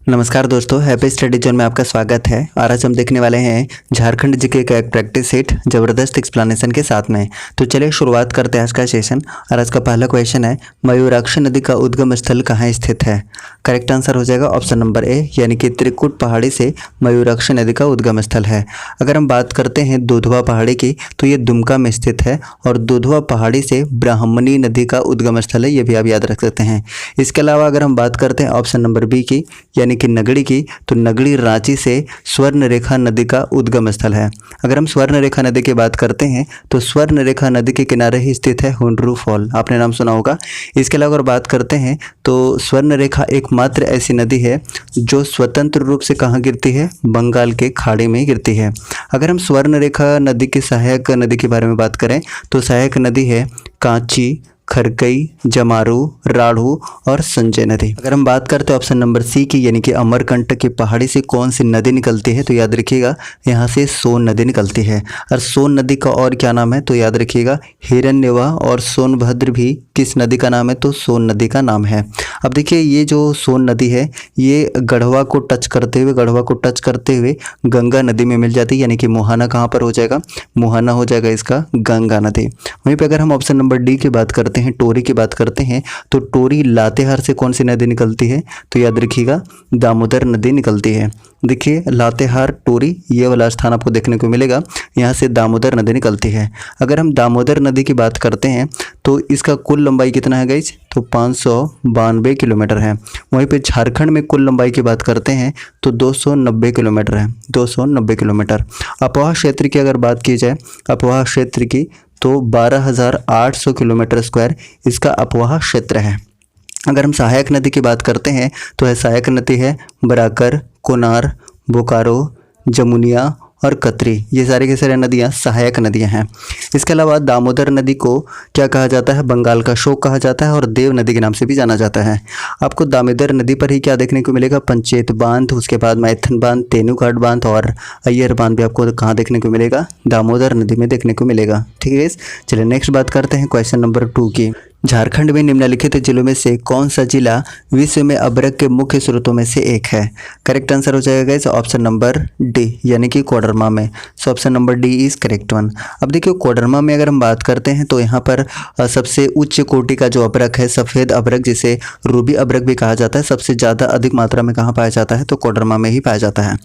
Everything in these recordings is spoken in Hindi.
नमस्कार दोस्तों, हैप्पी स्टडी जोन में आपका स्वागत है। और आज हम देखने वाले हैं झारखंड जीके का एक प्रैक्टिस सेट जबरदस्त एक्सप्लेनेशन के साथ में। तो चलिए शुरुआत करते हैं आज का सेशन। और आज का पहला क्वेश्चन है, मयूराक्ष नदी का उद्गम स्थल कहाँ स्थित है? करेक्ट आंसर हो जाएगा ऑप्शन नंबर ए, यानी कि त्रिकुट पहाड़ी से मयूराक्ष नदी का उद्गम स्थल है। अगर हम बात करते हैं दुधवा पहाड़ी की, तो ये दुमका में स्थित है और दुधवा पहाड़ी से ब्राह्मणी नदी का उद्गम स्थल है, ये भी आप याद रख सकते हैं। इसके अलावा अगर हम बात करते हैं ऑप्शन नंबर बी की, यानी कि नगड़ी की, तो नगड़ी रांची से स्वर्ण रेखा नदी का उद्गम स्थल है। अगर हम स्वर्ण रेखा नदी की बात करते हैं तो स्वर्ण रेखा नदी के किनारे ही स्थित है हुंडरू फॉल, आपने नाम सुना होगा। इसके अलावा अगर बात करते हैं तो स्वर्ण रेखा एकमात्र ऐसी नदी है जो स्वतंत्र रूप से कहाँ गिरती है? बंगाल के खाड़ी में गिरती है। अगर हम स्वर्ण रेखा नदी की सहायक नदी के बारे में बात करें तो सहायक नदी है कांची, खरकई, जमारू, राढ़ू और संजय नदी। अगर हम बात करते हैं ऑप्शन नंबर सी की, यानी कि अमरकंटक की पहाड़ी से कौन सी नदी निकलती है, तो याद रखिएगा यहाँ से सोन नदी निकलती है। और सोन नदी का और क्या नाम है, तो याद रखिएगा हिरण्यवा। और सोनभद्र भी किस नदी का नाम है, तो सोन नदी का नाम है। अब देखिए ये जो सोन नदी है ये गढ़वा को टच करते हुए गंगा नदी में मिल जाती है, यानी कि मुहाना कहाँ पर हो जाएगा? मुहाना हो जाएगा इसका गंगा नदी। वहीं पे अगर हम ऑप्शन नंबर डी की बात करते हैं, टोरी की बात करते हैं, तो टोरी लातेहार से कौन सी नदी निकलती है, तो याद रखिएगा दामोदर नदी निकलती है। देखिए लातेहार, टोरी, ये वाला स्थान आपको देखने को मिलेगा, यहाँ से दामोदर नदी निकलती है। अगर हम दामोदर नदी की बात करते हैं तो इसका कुल लंबाई कितना है गाइज, तो 592 किलोमीटर है। वहीं पे झारखंड में कुल लंबाई की बात करते हैं तो 290 किलोमीटर है, 290 किलोमीटर। अपवाह क्षेत्र की अगर बात की जाए, अपवाह क्षेत्र की, तो 12,800 किलोमीटर स्क्वायर इसका अपवाह क्षेत्र है। अगर हम सहायक नदी की बात करते हैं तो है सहायक नदी है बराकर, कोनार, बोकारो, जमुनिया और कतरी, ये सारी की सारी नदियाँ सहायक नदियाँ हैं। इसके अलावा दामोदर नदी को क्या कहा जाता है? बंगाल का शोक कहा जाता है और देव नदी के नाम से भी जाना जाता है। आपको दामोदर नदी पर ही क्या देखने को मिलेगा? पंचेत बांध, उसके बाद मैथन बांध, तेनूघाट बांध और अय्यर बांध भी आपको कहाँ देखने को मिलेगा? दामोदर नदी में देखने को मिलेगा। ठीक है, चलिए नेक्स्ट बात करते हैं क्वेश्चन नंबर 2 की। झारखंड में निम्नलिखित जिलों में से कौन सा जिला विश्व में अभ्रक के मुख्य स्रोतों में से एक है? करेक्ट आंसर हो जाएगा इस ऑप्शन नंबर डी, यानी कि कोडरमा में। सो option number D is correct one. अब देखिए कोडरमा में अगर हम बात करते हैं तो यहाँ पर सबसे उच्च कोटि का जो अभ्रक है, सफ़ेद अभ्रक, जिसे रूबी अभ्रक भी कहा जाता है, सबसे ज़्यादा अधिक मात्रा में कहाँ पाया जाता है? तो कोडरमा में ही पाया जाता है।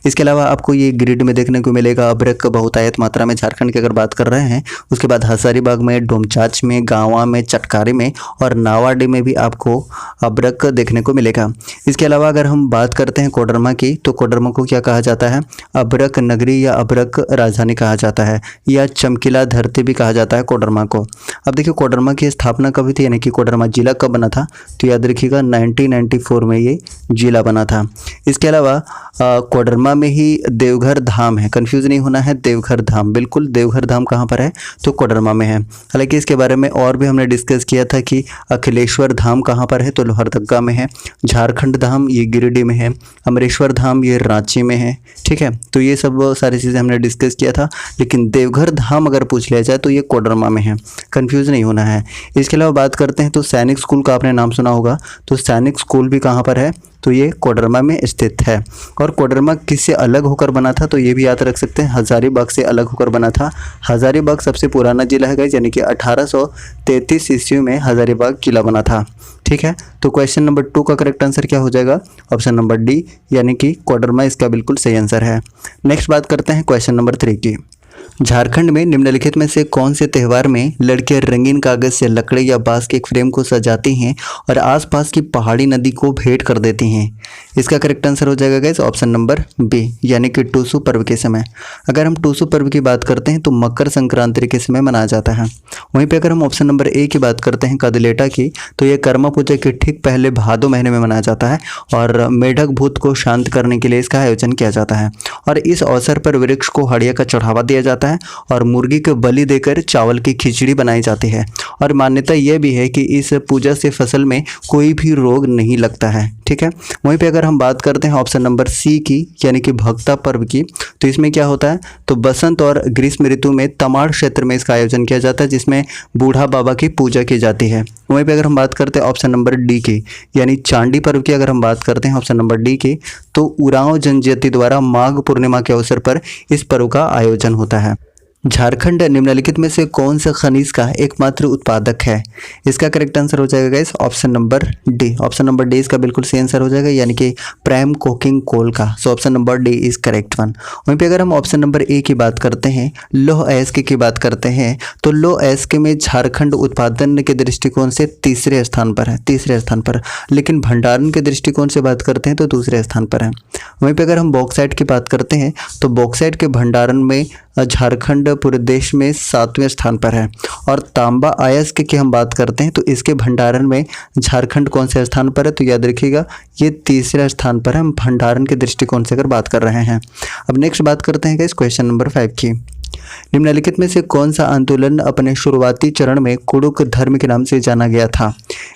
इसके अलावा आपको ये ग्रिड में देखने को मिलेगा अभ्रक बहुतायत मात्रा में झारखंड की अगर बात कर रहे हैं। उसके बाद हजारीबाग में, डोमचांच में, गाँवा में, चटकारी में और नावाडी में भी आपको अभ्रक देखने को मिलेगा। इसके अलावा अगर हम बात करते हैं कोडरमा की, तो कोडरमा को क्या कहा जाता है? अभ्रक नगरी या अभ्रक राजधानी कहा जाता है, या चमकीला धरती भी कहा जाता है कोडरमा को। अब देखिए कोडरमा की स्थापना कब थी, यानी कि कोडरमा जिला कब बना था, तो याद रखिएगा 1994 में ये जिला बना था। इसके अलावा कोडरमा में ही देवघर धाम है, कंफ्यूज नहीं होना है, देवघर धाम, बिल्कुल देवघर धाम कहाँ पर है, तो कोडरमा में है। हालांकि इसके बारे में और भी हमने डिस्कस किया था कि अखिलेश्वर धाम कहाँ पर है, तो लोहरदगा में है। झारखंड धाम ये गिरिडीह में है। अमरेश्वर धाम ये रांची में है। ठीक है, तो ये सब सारी चीज़ें हमने डिस्कस किया था। लेकिन देवघर धाम अगर पूछ लिया जाए तो ये कोडरमा में है, कंफ्यूज नहीं होना है। इसके अलावा बात करते हैं तो सैनिक स्कूल का आपने नाम सुना होगा, तो सैनिक स्कूल भी कहाँ पर है, तो ये कोडरमा में स्थित है। और कोडरमा किससे अलग होकर बना था, तो ये भी याद रख सकते हैं, हजारीबाग से अलग होकर बना था। हजारीबाग सबसे पुराना जिला है गाइस, यानी कि 1833 ईस्वी में हजारीबाग किला बना था। ठीक है, तो क्वेश्चन नंबर 2 का करेक्ट आंसर क्या हो जाएगा? ऑप्शन नंबर डी, यानी कि कोडरमा इसका बिल्कुल सही आंसर है। नेक्स्ट बात करते हैं क्वेश्चन नंबर 3 की। झारखंड में निम्नलिखित में से कौन से त्यौहार में लड़कियां रंगीन कागज से लकड़ी या बांस के एक फ्रेम को सजाती हैं और आसपास की पहाड़ी नदी को भेंट कर देती हैं? इसका करेक्ट आंसर हो जाएगा गाइस ऑप्शन नंबर बी, यानी कि टूसू पर्व के समय। अगर हम टूसू पर्व की बात करते हैं तो मकर संक्रांति के समय मनाया जाता है। वहीं पे अगर हम ऑप्शन नंबर ए की बात करते हैं कदलेटा की, तो ये कर्मा पूजा के ठीक पहले भादो महीने में मनाया जाता है और मेढक भूत को शांत करने के लिए इसका आयोजन किया जाता है। और इस अवसर पर वृक्ष को हड़िया का चढ़ावा दिया जाता जाता है और मुर्गी को बलि देकर चावल की खिचड़ी बनाई जाती है। और मान्यता यह भी है कि इस पूजा से फसल में कोई भी रोग नहीं लगता है। ठीक है, वहीं पे अगर हम बात करते हैं ऑप्शन नंबर सी की, यानी कि भक्ता पर्व की, तो इसमें क्या होता है, तो बसंत और ग्रीष्म ऋतु में तमाड़ क्षेत्र में इसका आयोजन किया जाता है, जिसमें बूढ़ा बाबा की पूजा की जाती है। वहीं पे अगर हम बात करते हैं ऑप्शन नंबर डी की, यानी चांडी पर्व की अगर हम बात करते हैं ऑप्शन नंबर डी की, तो उरांव जनजाति द्वारा माघ पूर्णिमा के अवसर पर इस पर्व का आयोजन होता है। झारखंड निम्नलिखित में से कौन सा खनिज का एकमात्र उत्पादक है? इसका करेक्ट आंसर हो जाएगा guys option number D. Option number D इसका बिल्कुल सही आंसर हो जाएगा, यानी कि प्राइम कोकिंग कोल का। सो option number D is correct one. वहीं पे अगर हम ऑप्शन नंबर ए की बात करते हैं, लौह अयस्क की बात करते हैं, तो लौह अयस्क में झारखंड उत्पादन के दृष्टिकोण से तीसरे स्थान पर है, तीसरे स्थान पर। लेकिन भंडारण के दृष्टिकोण से बात करते हैं तो दूसरे स्थान पर है। वहीं पे अगर हम बॉक्साइट की बात करते हैं, तो बॉक्साइट के भंडारण में झारखंड पूरे देश में 7वें स्थान पर है। और तांबा अयस्क की हम बात करते हैं, तो इसके भंडारण में झारखंड कौन से स्थान पर है, तो याद रखिएगा ये तीसरे स्थान पर है, हम भंडारण के दृष्टिकोण से अगर बात कर रहे हैं। अब नेक्स्ट बात करते हैं इस क्वेश्चन नंबर 5 की। निम्नलिखित में से कौन सा आंदोलन अपने शुरुआती चरण में कुड़ुक धर्म के नाम से जाना गया था?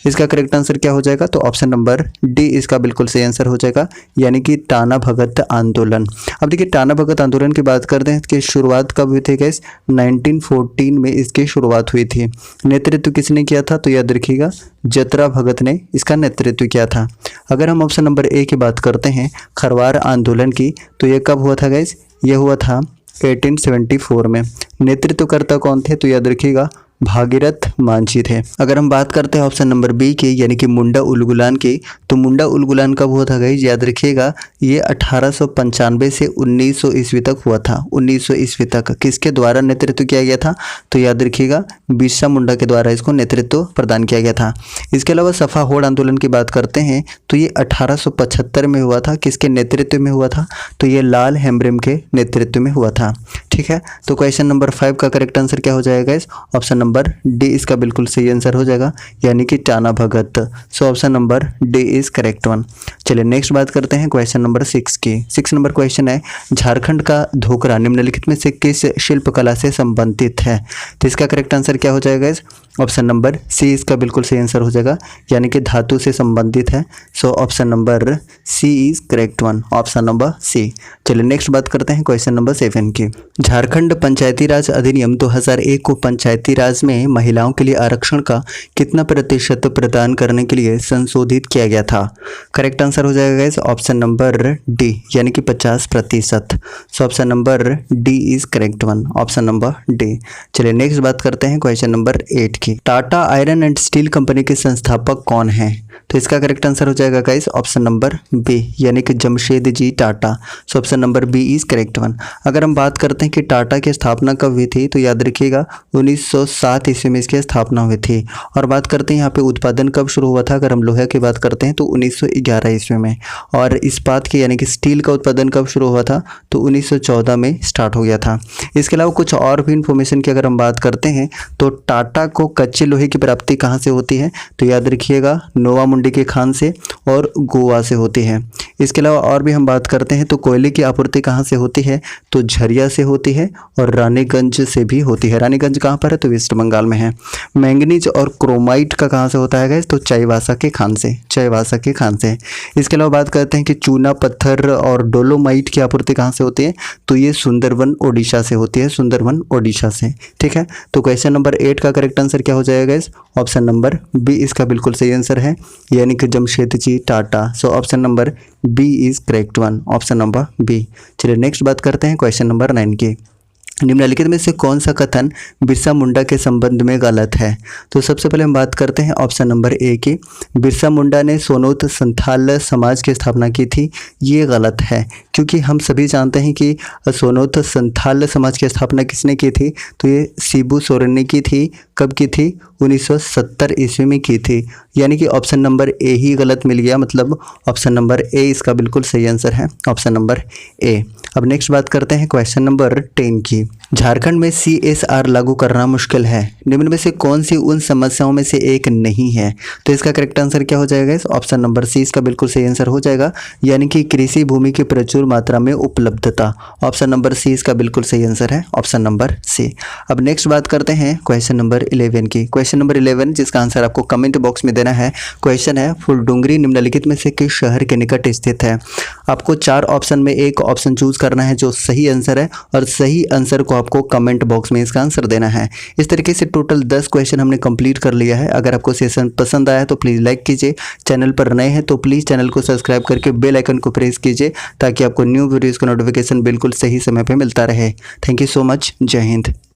इसका करेक्ट आंसर क्या हो जाएगा, तो ऑप्शन नंबर डी इसका बिल्कुल सही आंसर हो जाएगा, यानी कि टाना भगत आंदोलन। अब देखिए टाना भगत आंदोलन की बात करते हैं कि शुरुआत कब हुई थी गाइस, 1914 में इसकी शुरुआत हुई थी। नेतृत्व किसने किया था, तो याद रखिएगा जतरा भगत ने इसका नेतृत्व किया था। अगर हम ऑप्शन नंबर ए की बात करते हैं खरवार आंदोलन की, तो ये कब हुआ था गाइस, ये हुआ था 1874 में। नेतृत्वकर्ता कौन थे, तो याद रखिएगा भागीरथ मांझी थे। अगर हम बात करते हैं ऑप्शन नंबर बी की, यानी कि मुंडा उलगुलान की, तो मुंडा उलगुलान कब हुआ था गाइस, याद रखिएगा ये 1895 से 1900 ईस्वी तक हुआ था। 1900 ईस्वी तक किसके द्वारा नेतृत्व किया गया था, तो याद रखिएगा बिरसा मुंडा के द्वारा इसको नेतृत्व प्रदान किया गया था। इसके अलावा सफा होड़ आंदोलन की बात करते हैं, तो ये 1875 में हुआ था। किसके नेतृत्व में हुआ था, तो ये लाल हेम्ब्रेम के नेतृत्व में हुआ था। ठीक है, तो क्वेश्चन नंबर 5 का करेक्ट आंसर क्या हो जाएगा गाइस, ऑप्शन नंबर डी इसका बिल्कुल सही आंसर हो जाएगा, यानी कि Tana Bhagat. So option number D is correct one. चलिए नेक्स्ट बात करते हैं क्वेश्चन नंबर 6 की। 6 नंबर क्वेश्चन है, झारखंड का धोकरा निम्नलिखित में से किस शिल्पकला से संबंधित है? तो इसका करेक्ट आंसर क्या हो जाएगा गाइस, ऑप्शन नंबर सी इसका बिल्कुल सही आंसर हो जाएगा, यानी कि धातु से संबंधित है। So option number C is correct one, option number C. चलिए नेक्स्ट बात करते हैं क्वेश्चन नंबर 7 की। झारखंड पंचायती राज अधिनियम 2001 को पंचायती राज में महिलाओं के लिए आरक्षण का कितना प्रतिशत प्रदान करने के लिए संशोधित किया गया था? करेक्ट आंसर हो जाएगा गाइस ऑप्शन नंबर डी, यानी कि 50%। सो option number D is correct one, option number D. चलिए नेक्स्ट बात करते हैं क्वेश्चन नंबर 8 की। Tata iron and steel company के संस्थापक कौन हैं? तो इसका करेक्ट आंसर हो जाएगा गाइस ऑप्शन नंबर बी, यानी कि Jamshed ji Tata. So option number B is correct one. अगर हम बात करते हैं कि टाटा की स्थापना कब हुई थी, तो याद रखिएगा 1907 ईस्वी में इसकी स्थापना हुई थी। और बात करते हैं यहाँ पे उत्पादन कब शुरू हुआ था, अगर हम लोहे की बात करते हैं तो 1911 ईस्वी में। और इस्पात की यानी कि स्टील का उत्पादन कब शुरू हुआ था, तो 1914 में स्टार्ट हो गया था। इसके अलावा कुछ और भी इन्फॉर्मेशन की अगर हम बात करते हैं, तो टाटा को कच्चे लोहे की प्राप्ति कहाँ से होती है, तो याद रखिएगा नोवा मुंडी के खान से और गोवा से होती है। इसके अलावा और भी हम बात करते हैं तो कोयले की आपूर्ति कहाँ से होती है, तो झरिया से होती है और रानीगंज से भी होती है। रानीगंज कहाँ पर है, तो वेस्ट बंगाल में है। मैंगनीज और क्रोमाइट का कहाँ से होता है गाइस, तो चाईबासा के खान से, चाईबासा के खान से। इसके अलावा बात करते हैं कि चूना पत्थर और डोलोमाइट की आपूर्ति कहाँ से होती है, तो ये सुंदरवन ओडिशा से होती है, सुंदरवन ओडिशा से। ठीक है, तो क्वेश्चन नंबर 8 का करेक्ट आंसर क्या हो जाएगा गाइस, ऑप्शन नंबर बी इसका बिल्कुल सही आंसर है, यानी कि Jamshed ji Tata. So option number B is correct one, option number B. चलिए नेक्स्ट बात करते हैं क्वेश्चन नंबर 9 की। निम्नलिखित में से कौन सा कथन बिरसा मुंडा के संबंध में गलत है? तो सबसे पहले हम बात करते हैं ऑप्शन नंबर ए की। बिरसा मुंडा ने सोनोत संथाल समाज की स्थापना की थी, ये गलत है, क्योंकि हम सभी जानते हैं कि सोनोत संथाल समाज की स्थापना किसने की थी, तो ये शिबू सोरेन ने की थी। कब की थी, 1970 ईस्वी में की थी। यानी कि ऑप्शन नंबर ए ही गलत मिल गया, मतलब ऑप्शन नंबर ए इसका बिल्कुल सही आंसर है, ऑप्शन नंबर ए। अब नेक्स्ट बात करते हैं क्वेश्चन नंबर 10 की। झारखंड में CSR लागू करना मुश्किल है, निम्न में से कौन सी उन समस्याओं में से एक नहीं है? तो इसका करेक्ट आंसर क्या हो जाएगा? इस ऑप्शन नंबर सी इसका बिल्कुल सही आंसर हो जाएगा, यानी कि कृषि भूमि की प्रचुर मात्रा में उपलब्धता। ऑप्शन नंबर सी इसका बिल्कुल सही आंसर है, ऑप्शन नंबर सी। अब नेक्स्ट बात करते हैं क्वेश्चन नंबर 11 की। क्वेश्चन नंबर 11 जिसका आंसर आपको कमेंट बॉक्स में देना है। क्वेश्चन है, फुलडुंगरी निम्नलिखित में से किस शहर के निकट स्थित है? आपको 4 ऑप्शन में एक ऑप्शन चूज करना है जो सही आंसर है, और सही आंसर को आपको कमेंट बॉक्स में इसका आंसर देना है। इस तरीके से टोटल 10 क्वेश्चन हमने कंप्लीट कर लिया है। अगर आपको सेशन पसंद आया तो प्लीज़ लाइक कीजिए, चैनल पर नए हैं तो प्लीज़ चैनल को सब्सक्राइब करके बेल आइकन को प्रेस कीजिए ताकि आपको न्यू वीडियोज़ का नोटिफिकेशन बिल्कुल सही समय पर मिलता रहे। Thank you so much. जय हिंद।